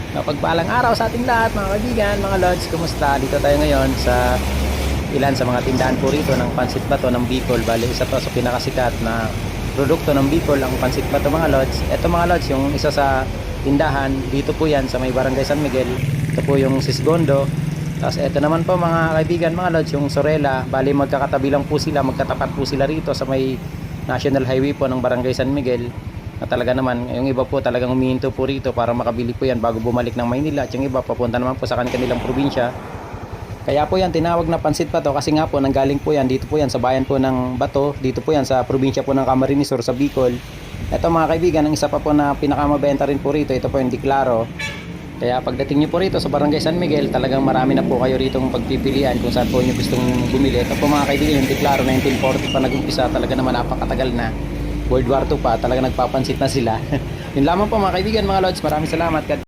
Pagpalang araw sa ating lahat mga kaibigan, mga lods, kumusta? Dito tayo ngayon sa ilan sa mga tindahan po rito ng pansit bato ng Bicol. Bali, isa to sa pinakasikat na produkto ng Bicol, ang pansit bato mga lods. Ito mga lods, yung isa sa tindahan, dito po yan sa may Barangay San Miguel. Ito po yung Sisgondo. Tapos ito naman po mga kaibigan, mga lods, yung Sorella. Bali, magkakatabi lang po sila, magkatapat po sila rito sa may National Highway po ng Barangay San Miguel. Na talaga naman, yung iba po talagang humihinto po rito para makabili po yan bago bumalik ng Maynila, at yung iba papunta naman po sa kanilang probinsya. Kaya po yan tinawag na pansit bato kasi nga po nanggaling po yan dito po yan sa bayan po ng Bato, dito po yan sa probinsya po ng Camarines Sur sa Bicol. Ito mga kaibigan, ang isa pa po na pinakamabenta rin po rito, ito po yung Diklaro. Kaya pagdating nyo po rito sa Barangay San Miguel, talagang marami na po kayo rito pagpipilian kung saan po nyo gustong bumili. Ito po mga kaibigan, yung Diklaro 1940 pa nag-umpisa, talaga naman napakatagal na. World War II pa, talaga nagpapansit na sila. Yun lamang po mga kaibigan, mga lods, maraming salamat.